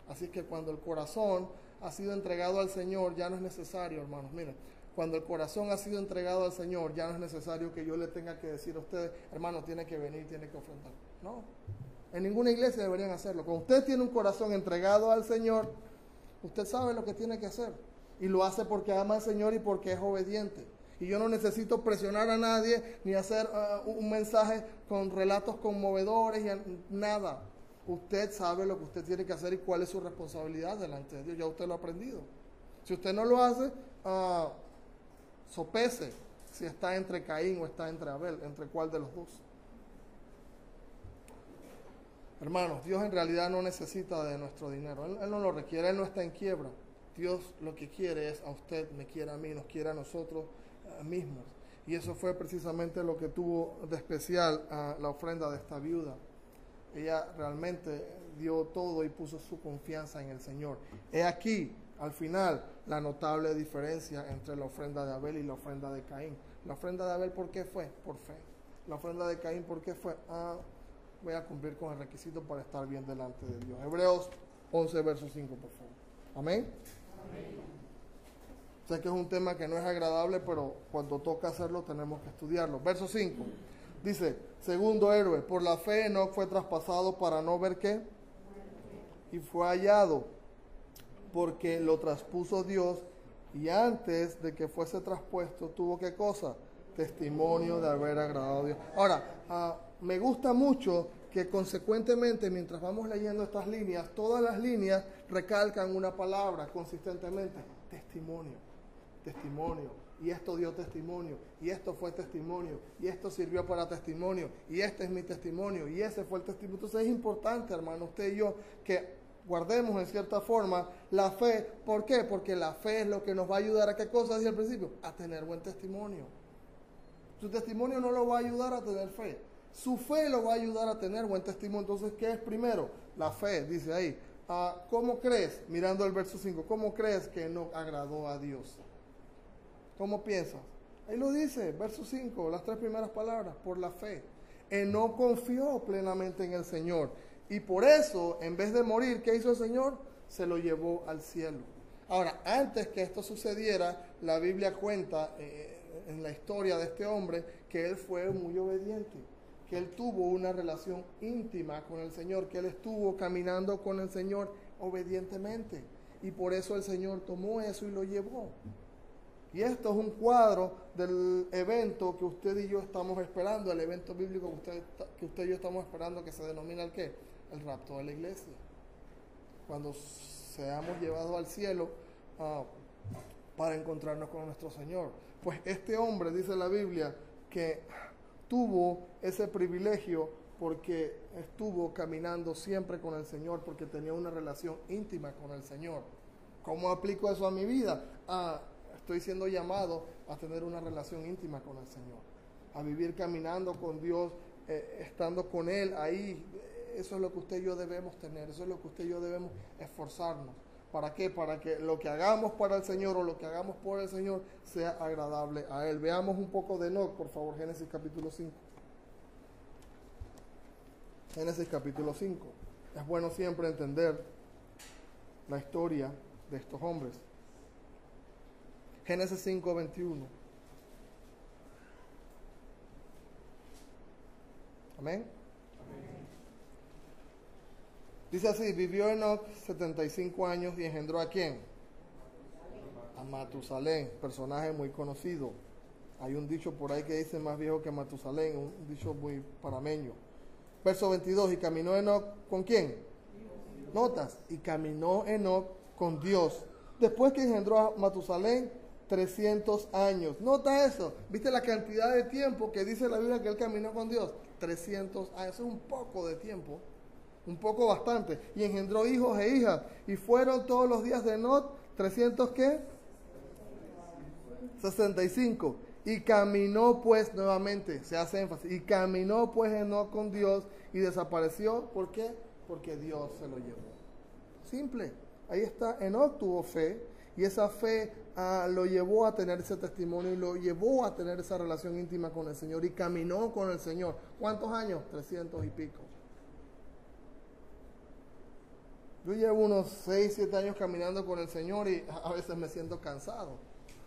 S1: Así que cuando el corazón ha sido entregado al Señor, ya no es necesario, hermanos, miren, cuando el corazón ha sido entregado al Señor, ya no es necesario que yo le tenga que decir a ustedes, hermano, tiene que venir, tiene que ofrendar. No, en ninguna iglesia deberían hacerlo. Cuando usted tiene un corazón entregado al Señor, usted sabe lo que tiene que hacer. Y lo hace porque ama al Señor y porque es obediente. Y yo no necesito presionar a nadie ni hacer un mensaje con relatos conmovedores y nada. Usted sabe lo que usted tiene que hacer y cuál es su responsabilidad delante de Dios. Ya usted lo ha aprendido. Si usted no lo hace, sopese si está entre Caín o está entre Abel, entre cuál de los dos. Hermanos, Dios en realidad no necesita de nuestro dinero. Él no lo requiere, Él no está en quiebra. Dios lo que quiere es a usted, me quiere a mí, nos quiere a nosotros mismos. Y eso fue precisamente lo que tuvo de especial la ofrenda de esta viuda. Ella realmente dio todo y puso su confianza en el Señor. He aquí, al final, la notable diferencia entre la ofrenda de Abel y la ofrenda de Caín. La ofrenda de Abel, ¿por qué fue? Por fe. La ofrenda de Caín, ¿por qué fue? Voy a cumplir con el requisito para estar bien delante de Dios. Hebreos 11, verso 5, por favor. Amén. Amén. Sé que es un tema que no es agradable, pero cuando toca hacerlo tenemos que estudiarlo. Verso 5. Dice, segundo héroe, por la fe Enoc fue traspasado para no ver qué. Y fue hallado, porque lo traspuso Dios, y antes de que fuese traspuesto, tuvo ¿qué cosa? Testimonio de haber agradado a Dios. Ahora, me gusta mucho que consecuentemente, mientras vamos leyendo estas líneas, todas las líneas recalcan una palabra consistentemente: testimonio, testimonio. Y esto dio testimonio, y esto fue testimonio, y esto sirvió para testimonio, y este es mi testimonio, y ese fue el testimonio. Entonces es importante, hermano, usted y yo, que guardemos en cierta forma la fe. ¿Por qué? Porque la fe es lo que nos va a ayudar a ¿qué cosa decía al principio? A tener buen testimonio. Su testimonio no lo va a ayudar a tener fe. Su fe lo va a ayudar a tener buen testimonio. Entonces, ¿qué es primero? La fe, dice ahí. ¿Cómo crees? Mirando el verso 5, ¿cómo crees que no agradó a Dios? ¿Cómo piensas? Ahí lo dice, verso 5, las 3 primeras palabras, por la fe. No confió plenamente en el Señor. Y por eso, en vez de morir, ¿qué hizo el Señor? Se lo llevó al cielo. Ahora, antes que esto sucediera, la Biblia cuenta en la historia de este hombre que él fue muy obediente, que él tuvo una relación íntima con el Señor, que él estuvo caminando con el Señor obedientemente. Y por eso el Señor tomó eso y lo llevó. Y esto es un cuadro del evento que usted y yo estamos esperando, el evento bíblico que usted y yo estamos esperando, que se denomina el ¿qué? El rapto de la iglesia. Cuando seamos llevados al cielo para encontrarnos con nuestro Señor. Pues este hombre, dice la Biblia, que tuvo ese privilegio porque estuvo caminando siempre con el Señor, porque tenía una relación íntima con el Señor. ¿Cómo aplico eso a mi vida? Estoy siendo llamado a tener una relación íntima con el Señor, a vivir caminando con Dios, estando con Él ahí. Eso es lo que usted y yo debemos tener, eso es lo que usted y yo debemos esforzarnos. ¿Para qué? Para que lo que hagamos para el Señor o lo que hagamos por el Señor sea agradable a Él. Veamos un poco de Enoc, por favor, Génesis capítulo 5. Génesis capítulo 5. Es bueno siempre entender la historia de estos hombres. Génesis 5, 21. Amén. Amén. Dice así, vivió Enoc 75 años y engendró ¿a quién? A Matusalén, personaje muy conocido. Hay un dicho por ahí que dice más viejo que Matusalén, un dicho muy parameño. Verso 22, y caminó Enoc ¿con quién? Notas, y caminó Enoc con Dios. Después que engendró a Matusalén, 300 años. Nota eso. ¿Viste la cantidad de tiempo que dice la Biblia que él caminó con Dios? 300 años. Eso es un poco de tiempo. Un poco bastante. Y engendró hijos e hijas. Y fueron todos los días de Enoc, 300 ¿qué? 65. Y caminó pues nuevamente, se hace énfasis. Y caminó pues Enoc con Dios y desapareció. ¿Por qué? Porque Dios se lo llevó. Simple. Ahí está. Enoc tuvo fe. Y esa fe lo llevó a tener ese testimonio y lo llevó a tener esa relación íntima con el Señor y caminó con el Señor. ¿Cuántos años? 300 y pico. Yo llevo unos 6, 7 años caminando con el Señor y a veces me siento cansado.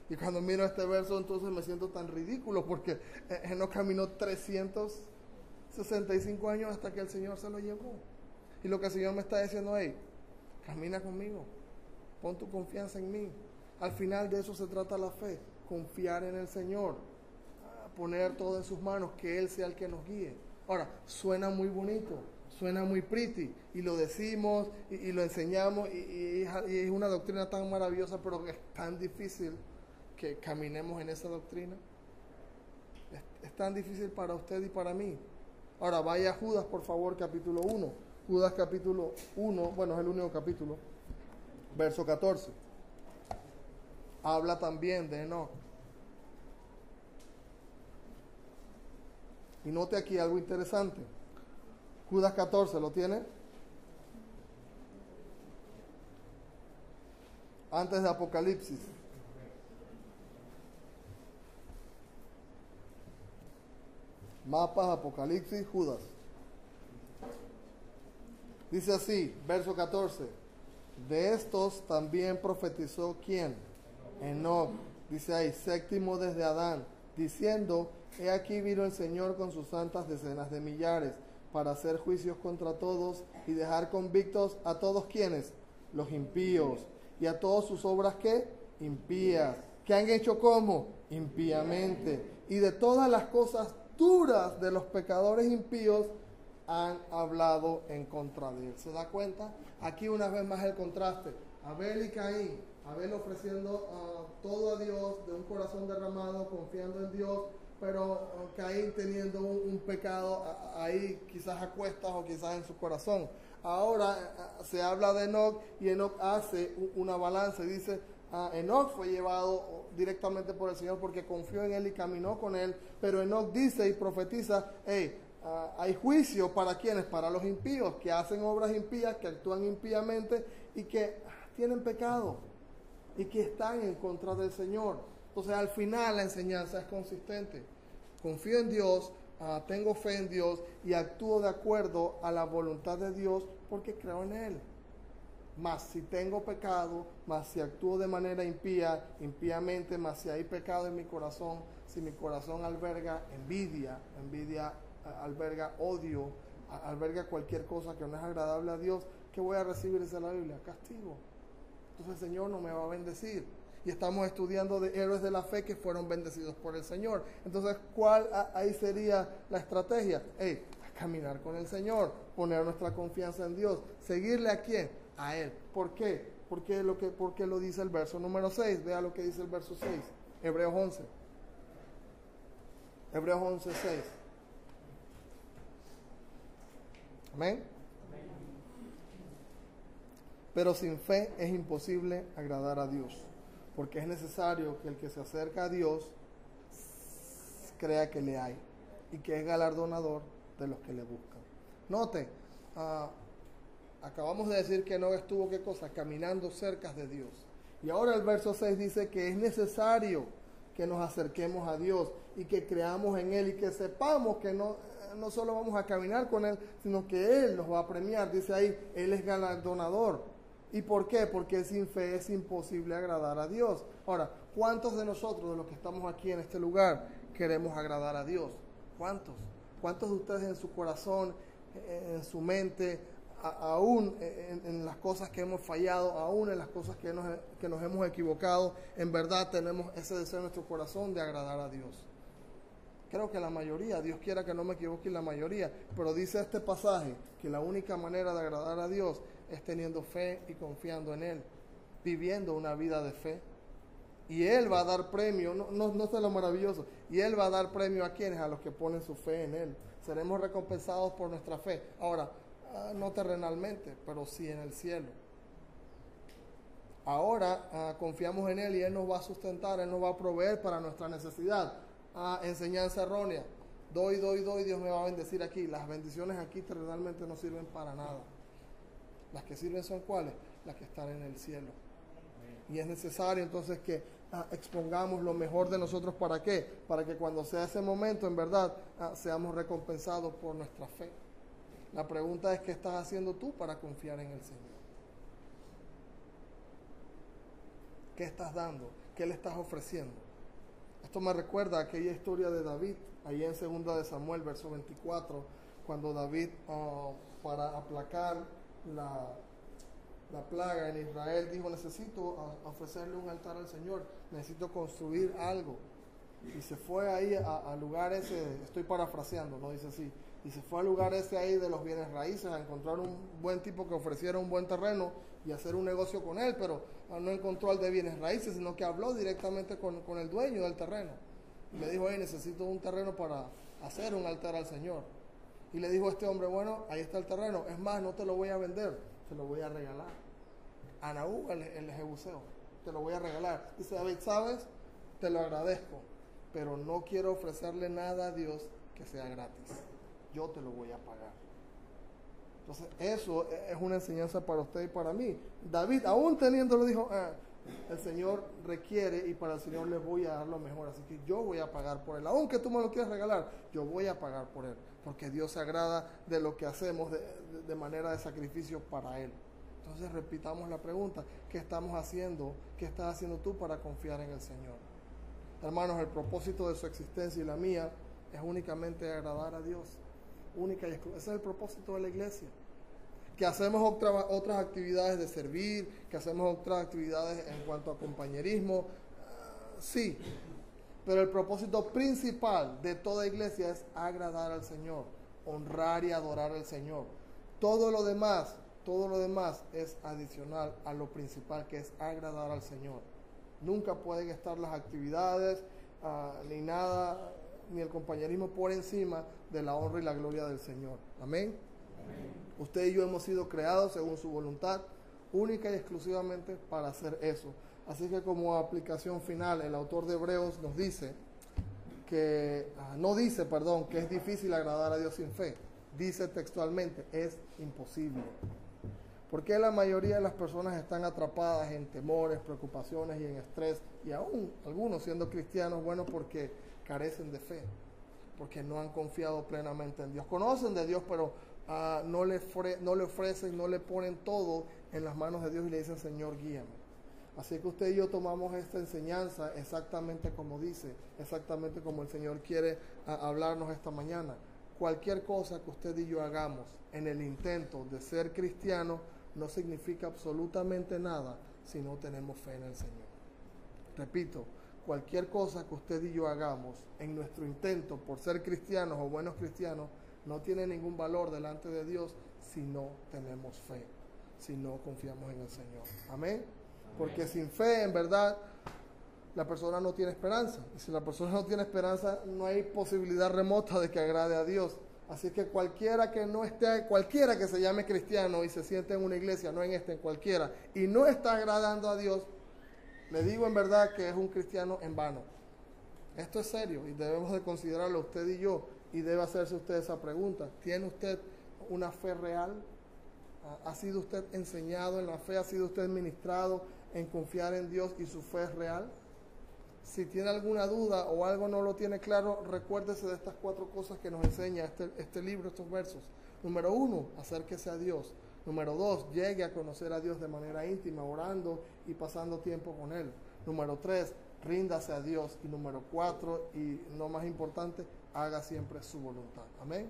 S1: Y cuando miro este verso entonces me siento tan ridículo porque no caminó 365 años hasta que el Señor se lo llevó. Y lo que el Señor me está diciendo ahí, camina conmigo. Pon tu confianza en mí. Al final de eso se trata la fe. Confiar en el Señor. Poner todo en sus manos. Que Él sea el que nos guíe. Ahora, suena muy bonito. suena muy pretty y lo decimos y lo enseñamos y es una doctrina tan maravillosa, pero es tan difícil que caminemos en esa doctrina. Es tan difícil para usted y para mí. Ahora vaya a Judas, por favor, capítulo 1. Judas capítulo 1, bueno, es el único capítulo, verso 14. Habla también de Enoc. Y note aquí algo interesante. Judas 14, ¿lo tiene? Antes de Apocalipsis. Mapas, Apocalipsis, Judas. Dice así, verso 14. De estos también profetizó ¿quién? Enoc. Dice ahí, séptimo desde Adán, diciendo, he aquí vino el Señor con sus santas decenas de millares, para hacer juicios contra todos y dejar convictos a todos quienes, los impíos, y a todas sus obras ¿qué? Impías, que han hecho como impíamente, y de todas las cosas duras de los pecadores impíos han hablado en contra de él. ¿Se da cuenta? Aquí una vez más el contraste. Abel y Caín. Abel ofreciendo todo a Dios de un corazón derramado, confiando en Dios, pero Caín teniendo un pecado ahí quizás a cuestas o quizás en su corazón. Ahora se habla de Enoc y Enoc hace una balanza y dice, Enoc fue llevado directamente por el Señor porque confió en él y caminó con él, pero Enoc dice y profetiza, hay juicio para quienes, para los impíos que hacen obras impías, que actúan impíamente y que tienen pecado y que están en contra del Señor. Entonces al final la enseñanza es consistente. Confío en Dios, tengo fe en Dios y actúo de acuerdo a la voluntad de Dios porque creo en Él. Mas si tengo pecado, mas si actúo de manera impíamente, mas si hay pecado en mi corazón, si mi corazón alberga envidia alberga odio, alberga cualquier cosa que no es agradable a Dios, ¿qué voy a recibir? Dice la Biblia, castigo. Entonces el Señor no me va a bendecir. Y estamos estudiando de héroes de la fe que fueron bendecidos por el Señor. Entonces, ¿cuál ahí sería la estrategia? Caminar con el Señor, poner nuestra confianza en Dios, seguirle ¿a quién? A Él. ¿Por qué? Porque lo dice el verso número 6. Vea lo que dice el verso 6. Hebreos 11. Hebreos 11, 6. Amén. Pero sin fe es imposible agradar a Dios, porque es necesario que el que se acerca a Dios crea que le hay y que es galardonador de los que le buscan. Note, acabamos de decir que no estuvo, ¿qué cosa? Caminando cerca de Dios. Y ahora el verso 6 dice que es necesario que nos acerquemos a Dios y que creamos en Él y que sepamos que no solo vamos a caminar con Él, sino que Él nos va a premiar. Dice ahí, Él es galardonador. ¿Y por qué? Porque sin fe es imposible agradar a Dios. Ahora, ¿cuántos de nosotros, de los que estamos aquí en este lugar, queremos agradar a Dios? ¿Cuántos? ¿Cuántos de ustedes en su corazón, en su mente, aún en las cosas que hemos fallado, aún en las cosas que nos hemos equivocado, en verdad tenemos ese deseo en nuestro corazón de agradar a Dios? Creo que la mayoría, Dios quiera que no me equivoque, la mayoría, pero dice este pasaje que la única manera de agradar a Dios es teniendo fe y confiando en Él, viviendo una vida de fe. Y Él va a dar premio, no sé lo maravilloso, y Él va a dar premio a quienes, a los que ponen su fe en Él. Seremos recompensados por nuestra fe. Ahora, no terrenalmente, pero sí en el cielo. Ahora confiamos en Él y Él nos va a sustentar, Él nos va a proveer para nuestra necesidad. Enseñanza errónea. Doy, Dios me va a bendecir aquí. Las bendiciones aquí terrenalmente no sirven para nada. Las que sirven son ¿cuáles? Las que están en el cielo. Y es necesario entonces que expongamos lo mejor de nosotros. ¿Para qué? Para que cuando sea ese momento, en verdad, seamos recompensados por nuestra fe. La pregunta es, ¿qué estás haciendo tú para confiar en el Señor? ¿Qué estás dando? ¿Qué le estás ofreciendo? Esto me recuerda a aquella historia de David, ahí en 2 de Samuel, verso 24, cuando David, para aplacar la plaga en Israel, dijo, necesito ofrecerle un altar al Señor, necesito construir algo. Y se fue ahí al lugar ese, estoy parafraseando, no dice así, Y se fue al lugar ese ahí de los bienes raíces a encontrar un buen tipo que ofreciera un buen terreno y hacer un negocio con él, pero no encontró al de bienes raíces, sino que habló directamente con el dueño del terreno. Y le dijo, necesito un terreno para hacer un altar al Señor. Y le dijo a este hombre, bueno, ahí está el terreno, es más, no te lo voy a vender, te lo voy a regalar. A Nahú, el jebuseo, te lo voy a regalar. Dice David, ¿sabes? Te lo agradezco, pero no quiero ofrecerle nada a Dios que sea gratis. Yo te lo voy a pagar. Entonces, eso es una enseñanza para usted y para mí. David, aún teniéndolo, dijo, el Señor requiere y para el Señor le voy a dar lo mejor, así que yo voy a pagar por él. Aunque tú me lo quieras regalar, yo voy a pagar por él, porque Dios se agrada de lo que hacemos de manera de sacrificio para él. Entonces repitamos la pregunta, ¿qué estamos haciendo? ¿Qué estás haciendo tú para confiar en el Señor? Hermanos, el propósito de su existencia y la mía es únicamente agradar a Dios. Única y exclusiva. Ese es el propósito de la iglesia. Que hacemos otras actividades de servir, que hacemos otras actividades en cuanto a compañerismo, sí, pero el propósito principal de toda iglesia es agradar al Señor, honrar y adorar al Señor. Todo lo demás es adicional a lo principal, que es agradar al Señor. Nunca pueden estar las actividades, ni nada, ni el compañerismo por encima de la honra y la gloria del Señor. Amén. Usted y yo hemos sido creados según su voluntad, única y exclusivamente para hacer eso. Así que como aplicación final, el autor de Hebreos nos dice que, que es difícil agradar a Dios sin fe. Dice textualmente, es imposible. Porque la mayoría de las personas están atrapadas en temores, preocupaciones y en estrés, y aún algunos siendo cristianos, bueno, porque carecen de fe, porque no han confiado plenamente en Dios. Conocen de Dios, pero no le ofrecen, no le ponen todo en las manos de Dios y le dicen, Señor, guíame. Así que usted y yo tomamos esta enseñanza exactamente como dice, exactamente como el Señor quiere hablarnos esta mañana. Cualquier cosa que usted y yo hagamos en el intento de ser cristiano no significa absolutamente nada si no tenemos fe en el Señor. Repito, cualquier cosa que usted y yo hagamos en nuestro intento por ser cristianos o buenos cristianos no tiene ningún valor delante de Dios si no tenemos fe, si no confiamos en el Señor. Amén. Porque sin fe, en verdad, la persona no tiene esperanza. Y si la persona no tiene esperanza, no hay posibilidad remota de que agrade a Dios. Así que cualquiera que se llame cristiano y se siente en una iglesia, no en esta, en cualquiera, y no está agradando a Dios, le digo en verdad que es un cristiano en vano. Esto es serio y debemos de considerarlo usted y yo, y debe hacerse usted esa pregunta. ¿Tiene usted una fe real? ¿Ha sido usted enseñado en la fe? ¿Ha sido usted ministrado en confiar en Dios y su fe es real? Si tiene alguna duda o algo no lo tiene claro, recuérdese de estas 4 cosas que nos enseña este libro, estos versos. Número 1, acérquese a Dios. Número 2, llegue a conocer a Dios de manera íntima, orando y pasando tiempo con Él. Número 3, ríndase a Dios. Y número 4, y no más importante, haga siempre su voluntad. Amén.